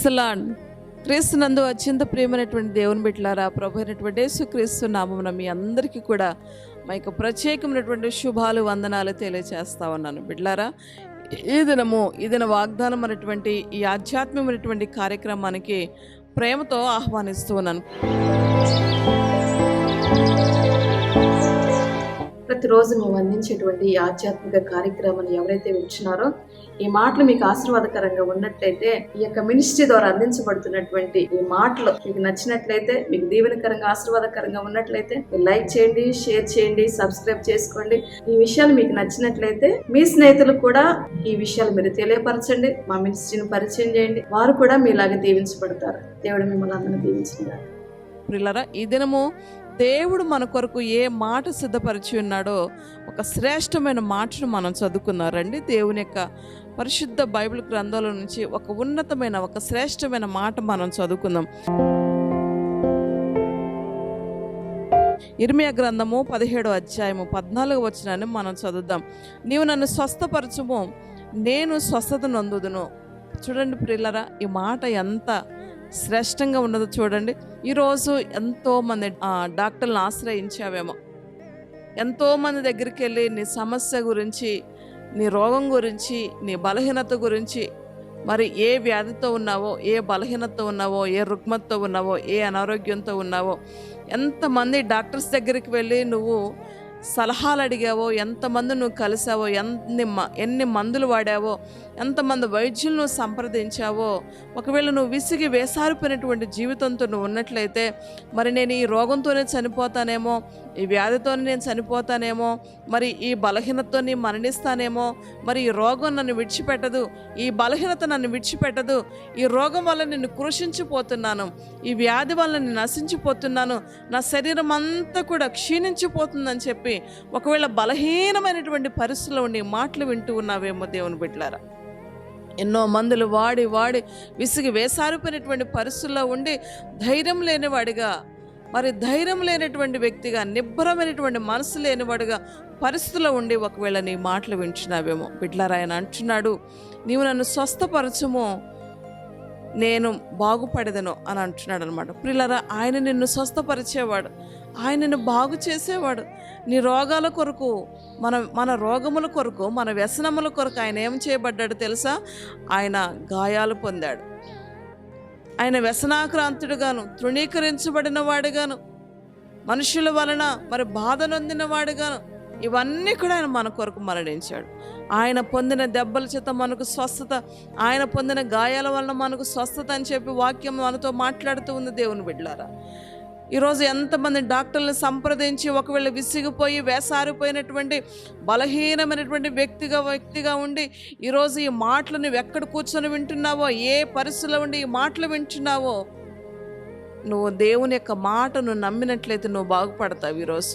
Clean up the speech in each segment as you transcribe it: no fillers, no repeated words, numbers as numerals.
Praise the lord. క్రీస్తు నందు అత్యంత ప్రియమైనటువంటి దేవుని బిడ్డలారా, ప్రభు అయినటువంటి యేసుక్రీస్తు నామమున మీ అందరికీ కూడా మా యొక్క ప్రత్యేకమైనటువంటి శుభాలు వందనాలు తెలియజేస్తా ఉన్నాను. బిడ్డలారా, ఈ దిన వాగ్దానం అనేటువంటి ఈ ఆధ్యాత్మికమైనటువంటి కార్యక్రమానికి ప్రేమతో ఆహ్వానిస్తూ ఉన్నాను. ప్రతిరోజు మేము అందించేటువంటి ఈ ఆధ్యాత్మిక కార్యక్రమాన్ని ఎవరైతే వింటున్నారో, ఈ మాటలు మీకు ఆశీర్వాదకరంగా ఉన్నట్లయితే, ఈ యొక్క మినిస్ట్రీ ద్వారా అందించబడుతున్నటువంటి ఈ మాటలు మీకు నచ్చినట్లయితే, మీకు దీవెనకరంగా ఆశీర్వాదకరంగా ఉన్నట్లయితే లైక్ చేయండి, షేర్ చేయండి, సబ్స్క్రైబ్ చేసుకోండి. ఈ విషయాలు మీకు నచ్చినట్లయితే మీ స్నేహితులకు కూడా ఈ విషయాలు మీరు తెలియపరచండి. మా మినిస్ట్రీని పరిచయం చేయండి, వారు కూడా మీలాగా దీవించబడతారు. దేవుడు మిమ్మల్ని అందరినీ దీవించినారు. ప్రియులారా, ఈ దినము దేవుడు మన కొరకు ఏ మాట సిద్ధపరిచి ఉన్నాడో ఒక శ్రేష్టమైన మాటను మనం చదువుకున్నారండి. దేవుని యొక్క పరిశుద్ధ బైబిల్ గ్రంథాల నుంచి ఒక ఉన్నతమైన ఒక శ్రేష్టమైన మాట మనం చదువుకుందాం. ఇర్మియా గ్రంథము 17వ అధ్యాయము 14వ వచనాన్ని మనం చదువుదాం. నీవు నన్ను స్వస్థపరచుము, నేను స్వస్థత నొందుదును. చూడండి ప్రియులారా, ఈ మాట ఎంత శ్రేష్టంగా ఉన్నదో చూడండి. ఈరోజు ఎంతోమంది డాక్టర్లను ఆశ్రయించావేమో, ఎంతోమంది దగ్గరికి వెళ్ళి నీ సమస్య గురించి, నీ రోగం గురించి, నీ బలహీనత గురించి, మరి ఏ వ్యాధితో ఉన్నావో, ఏ బలహీనతతో ఉన్నావో, ఏ రుగ్మతతో ఉన్నావో, ఏ అనారోగ్యంతో ఉన్నావో, ఎంతమంది డాక్టర్స్ దగ్గరికి వెళ్ళి నువ్వు సలహాలు అడిగావో, ఎంతమంది నువ్వు కలిసావో, ఎన్ని మందులు వాడావో, ఎంతమంది వైద్యులను సంప్రదించావో, ఒకవేళ నువ్వు విసిగి వేసారిపోయినటువంటి జీవితంతో నువ్వు ఉన్నట్లయితే, మరి నేను ఈ రోగంతోనే చనిపోతానేమో, ఈ వ్యాధితోనే నేను చనిపోతానేమో, మరి ఈ బలహీనతతో నేను మరణిస్తానేమో, మరి ఈ రోగం నన్ను విడిచిపెట్టదు, ఈ బలహీనత నన్ను విడిచిపెట్టదు, ఈ రోగం వల్ల నేను కృషించిపోతున్నాను, ఈ వ్యాధి వల్ల నేను నశించిపోతున్నాను, నా శరీరం అంతా కూడా క్షీణించిపోతుందని చెప్పి ఒకవేళ బలహీనమైనటువంటి పరిస్థితుల్లో ఉండి మాటలు వింటూ ఉన్నావేమో దేవుని బిడ్డలారా. ఎన్నో మందులు వాడి విసిగి వేసారిపోయినటువంటి పరిస్థితుల్లో ఉండి ధైర్యం లేనివాడిగా, మరి ధైర్యం లేనటువంటి వ్యక్తిగా, నిబ్బరమైనటువంటి మనసు లేనివాడిగా పరిస్థితుల్లో ఉండి ఒకవేళ నీ మాటలు వింటున్నావేమో. బిడ్డలారా, ఆయన అంటున్నాడు, నీవు నన్ను స్వస్థపరచుము, నేను బాగుపడేదను అని అంటున్నాడు అనమాట. ప్రియులారా, ఆయన నిన్ను స్వస్థపరిచేవాడు, ఆయన నిన్ను బాగు చేసేవాడు. నీ రోగాల కొరకు, మన రోగముల కొరకు, మన వ్యసనముల కొరకు ఆయన ఏం చేయబడ్డాడు తెలుసా? ఆయన గాయాలు పొందాడు. ఆయన వ్యసనాక్రాంతుడుగాను, తృణీకరించబడిన వాడుగాను, మనుషుల వలన మరి బాధ నొందిన వాడుగాను, ఇవన్నీ కూడా ఆయన మన కొరకు మరణించాడు. ఆయన పొందిన దెబ్బల చేత మనకు స్వస్థత, ఆయన పొందిన గాయాల వలన మనకు స్వస్థత అని చెప్పి వాక్యం మనతో మాట్లాడుతూ ఉంది దేవుని బిడ్డలారా. ఈరోజు ఎంతమంది డాక్టర్లను సంప్రదించి ఒకవేళ విసిగిపోయి వేసారిపోయినటువంటి బలహీనమైనటువంటి వ్యక్తిగా ఉండి ఈరోజు ఈ మాటలు నువ్వు ఎక్కడ కూర్చొని వింటున్నావో, ఏ పరిస్థితిలో ఉండి ఈ మాటలు వింటున్నావో, నువ్వు దేవుని యొక్క మాటను నమ్మినట్లయితే నువ్వు బాగుపడతావు. ఈరోజు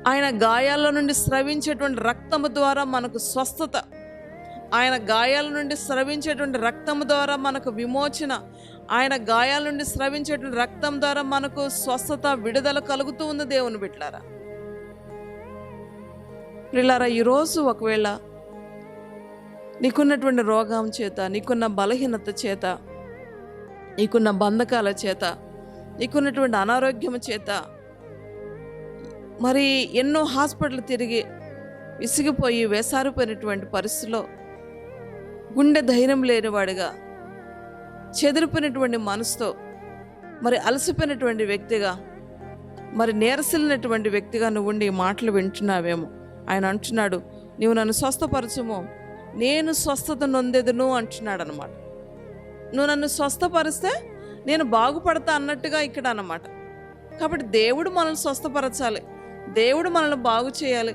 ఆయన గాయాల నుండి స్రవించేటువంటి రక్తము ద్వారా మనకు స్వస్థత, ఆయన గాయాల నుండి స్రవించేటువంటి రక్తము ద్వారా మనకు విమోచన, ఆయన గాయాల నుండి స్రవించేటువంటి రక్తం ద్వారా మనకు స్వస్థత, విడుదల కలుగుతూ ఉంది దేవుని బిడ్డలారా. ప్రియులారా, ఈరోజు ఒకవేళ నీకున్నటువంటి రోగం చేత, నీకున్న బలహీనత చేత, నీకున్న బంధకాల చేత, నీకున్నటువంటి అనారోగ్యం చేత, మరి ఎన్నో హాస్పిటల్ తిరిగి విసిగిపోయి వేసారిపోయినటువంటి పరిస్థితిలో గుండె ధైర్యం లేనివాడిగా, చెదిరిపోయినటువంటి మనసుతో, మరి అలసిపోయినటువంటి వ్యక్తిగా, మరి నీరసిల్లినటువంటి వ్యక్తిగా నువ్వు ఉండి మాటలు వింటున్నావేమో. ఆయన అంటున్నాడు, నీవు నన్ను స్వస్థపరచుము, నేను స్వస్థత నొందెదను అంటున్నాడు అనమాట. నువ్వు నన్ను స్వస్థపరిస్తే నేను బాగుపడతా అన్నట్టుగా ఇక్కడ అన్నమాట. కాబట్టి దేవుడు మనల్ని స్వస్థపరచాలి, దేవుడు మనల్ని బాగు చేయాలి,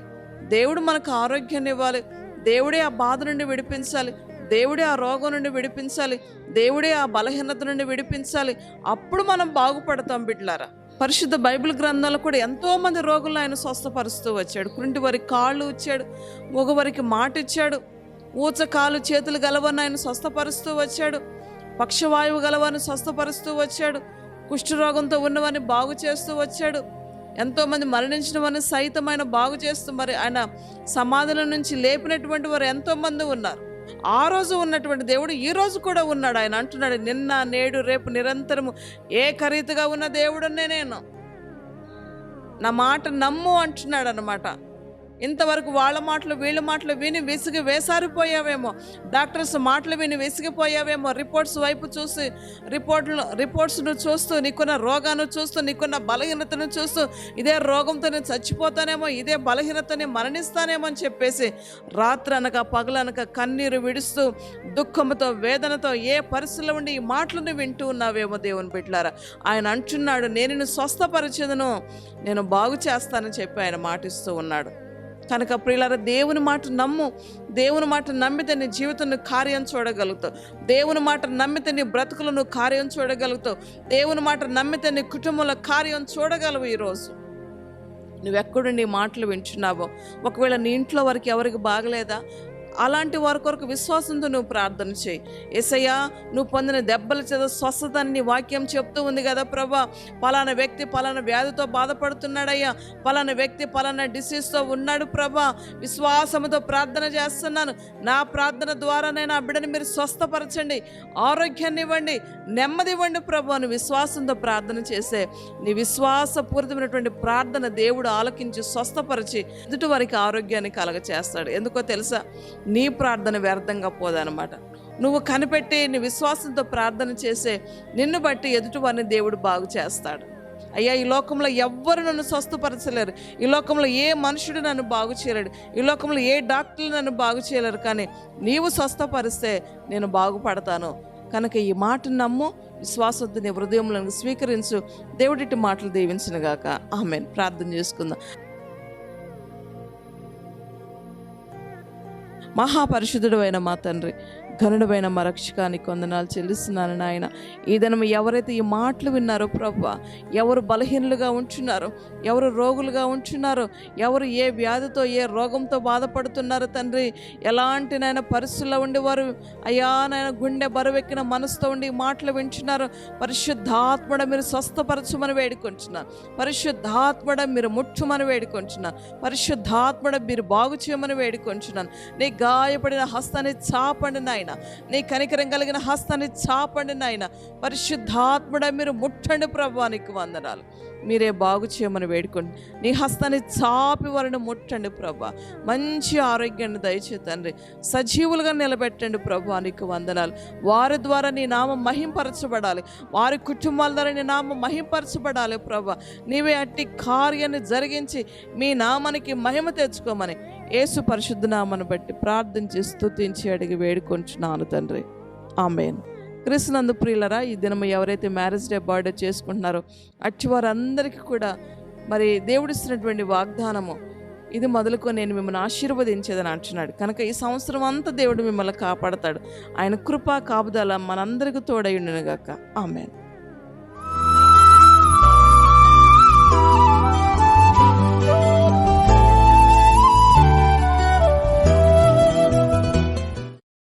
దేవుడు మనకు ఆరోగ్యాన్ని ఇవ్వాలి, దేవుడే ఆ బాధ నుండి విడిపించాలి, దేవుడే ఆ రోగం నుండి విడిపించాలి, దేవుడే ఆ బలహీనత నుండి విడిపించాలి. అప్పుడు మనం బాగుపడతాం బిడ్డలారా. పరిశుద్ధ బైబిల్ గ్రంథాలు కూడా ఎంతోమంది రోగులను ఆయన స్వస్థపరుస్తూ వచ్చాడు. కుంటి వారికి కాళ్ళు ఇచ్చాడు, మగవారికి మాట ఇచ్చాడు, ఊచ కాలు చేతులు గలవారిని ఆయన స్వస్థపరుస్తూ వచ్చాడు, పక్షవాయువు గలవారిని స్వస్థపరుస్తూ వచ్చాడు, కుష్ఠరోగంతో ఉన్నవారిని బాగు చేస్తూ వచ్చాడు, ఎంతోమంది మరణించిన వారిని సైతం ఆయన బాగు చేస్తూ మరి ఆయన సమాధుల నుంచి లేపినటువంటి వారు ఎంతోమంది ఉన్నారు. ఆ రోజు ఉన్నటువంటి దేవుడు ఈ రోజు కూడా ఉన్నాడు. ఆయన అంటున్నాడు, నిన్న నేడు రేపు నిరంతరము ఏకరీతిగా ఉన్న దేవుడునే నేను, నా మాట నమ్ము అంటున్నాడు అనమాట. ఇంతవరకు వాళ్ళ మాటలు వీళ్ళ మాటలు విని విసిగి వేసారిపోయావేమో, డాక్టర్స్ మాటలు విని విసిగిపోయావేమో, రిపోర్ట్స్ వైపు చూసి రిపోర్ట్స్ను చూస్తూ, నీకున్న రోగాన్ని చూస్తూ, నీకున్న బలహీనతను చూస్తూ, ఇదే రోగంతో నేను చచ్చిపోతానేమో, ఇదే బలహీనతని మరణిస్తానేమో అని చెప్పేసి రాత్రి అనక పగలనక కన్నీరు విడుస్తూ దుఃఖంతో వేదనతో ఏ పరిస్థితుల్లో ఉండి ఈ మాటలను వింటూ ఉన్నావేమో దేవుని బిడ్డలారా. ఆయన అంటున్నాడు, నేను నిన్ను స్వస్థపరిచేదను, నేను బాగు చేస్తానని చెప్పి ఆయన మాటిస్తూ ఉన్నాడు. కనుక ప్రియులారా, దేవుని మాట నమ్ము. దేవుని మాట నమ్మితే నీ జీవితంలో కార్యం చూడగలుగుతావు. దేవుని మాట నమ్మితే నీ బ్రతుకులను కార్యం చూడగలుగుతావు. దేవుని మాట నమ్మితే నీ కుటుంబంలో కార్యం చూడగలవు. ఈరోజు నువ్వెక్కడుండి మాటలు వింటున్నావో, ఒకవేళ నీ ఇంట్లో వరకు ఎవరికి బాగలేదా, అలాంటి వారి కొరకు విశ్వాసంతో నువ్వు ప్రార్థన చేయి. యేసయ్యా, నువ్వు పొందిన దెబ్బల చేత స్వస్థత అని నీ వాక్యం చెప్తూ ఉంది కదా ప్రభా. పలానా వ్యక్తి పలానా వ్యాధితో బాధపడుతున్నాడయ్యా, పలానా వ్యక్తి పలానా డిసీజ్తో ఉన్నాడు ప్రభా. విశ్వాసంతో ప్రార్థన చేస్తున్నాను, నా ప్రార్థన ద్వారానైనా ఆ బిడ్డని మీరు స్వస్థపరచండి, ఆరోగ్యాన్ని ఇవ్వండి, నెమ్మది ఇవ్వండి ప్రభా అని విశ్వాసంతో ప్రార్థన చేసే నీ విశ్వాసపూరితమైనటువంటి ప్రార్థన దేవుడు ఆలకించి స్వస్థపరిచి ఎదుటి వారికి ఆరోగ్యాన్ని కలగ చేస్తాడు. ఎందుకో తెలుసా, నీ ప్రార్థన వ్యర్థంగా పోదనమాట. నువ్వు కనిపెట్టి నీ విశ్వాసంతో ప్రార్థన చేసే నిన్ను బట్టి ఎదుటి వారిని దేవుడు బాగు చేస్తాడు. అయ్యా, ఈ లోకంలో ఎవ్వరు నన్ను స్వస్థపరచలేరు, ఈ లోకంలో ఏ మనుషుడు నన్ను బాగు చేయలేడు, ఈ లోకంలో ఏ డాక్టర్లు నన్ను బాగు చేయలేరు, కానీ నీవు స్వస్థపరిస్తే నేను బాగుపడతాను. కనుక ఈ మాట నమ్ము, విశ్వాసంతో నీ హృదయంలో స్వీకరించు. దేవుడిటి మాటలు దీవించునుగాక. ఆమేన్. ప్రార్థన చేసుకుందాం. మహాపరిశుద్ధుడు అయిన మా తండ్రి, ఘనుడమైన మా రక్షకానికి వందనాలు చెల్లిస్తున్నాను నాయన. ఈ దినం ఎవరైతే ఈ మాటలు విన్నారో ప్రభువా, ఎవరు బలహీనులుగా ఉంటున్నారో, ఎవరు రోగులుగా ఉంటున్నారో, ఎవరు ఏ వ్యాధితో ఏ రోగంతో బాధపడుతున్నారో తండ్రి, ఎలాంటి నాయన పరిస్థితుల్లో ఉండేవారు అయ్యా నాయన గుండె బరువెక్కిన మనసుతో ఉండి ఈ మాటలు వింటున్నారు. పరిశుద్ధాత్మడ మీరు స్వస్థపరచమని వేడుకుంటున్నారు, పరిశుద్ధాత్మడ మీరు ముట్టుమని వేడుకుంటున్నారు, పరిశుద్ధాత్మడ మీరు బాగు చేయమని వేడుకుంటున్నాను. నీ గాయపడిన హస్తాన్ని చాపండి నాయన, నీ కనికరం కలిగిన హస్తాన్ని చాపండి నాయన. పరిశుద్ధాత్ముడ మీరు ముట్టండి ప్రభువా, నీకు వందనాలు. మీరే బాగు చేయమని వేడుకోండి. నీ హస్తాన్ని చాపి వారిని ముట్టండి ప్రభువా. మంచి ఆరోగ్యాన్ని దయచేతండి, సజీవులుగా నిలబెట్టండి ప్రభువా, నీకు వందనాలు. వారి ద్వారా నీ నామం మహింపరచబడాలి, వారి కుటుంబాల ద్వారా నీ నామం మహింపరచబడాలి ప్రభువా. నీవే అట్టి కార్యాన్ని జరిగించి మీ నామానికి మహిమ తెచ్చుకోమని యేసు పరిశుద్ధ నామాన్ని బట్టి ప్రార్థించి స్తుతించి అడిగి వేడుకొంచున్నాను తండ్రి. ఆమేన్. క్రీస్తునందు ప్రియులరా, ఈ దినం ఎవరైతే మ్యారేజ్ డే బర్త్డే చేసుకుంటున్నారో అట్టి వారందరికీ కూడా మరి దేవుడిస్తున్నటువంటి వాగ్దానము ఇది మొదలుకొని నేను మిమ్మల్ని ఆశీర్వదించేదని అంటున్నాడు. కనుక ఈ సంవత్సరం అంతా దేవుడు మిమ్మల్ని కాపాడతాడు. ఆయన కృపా కాపుదల మనందరికీ తోడై ఉండును గాక. ఆమేన్.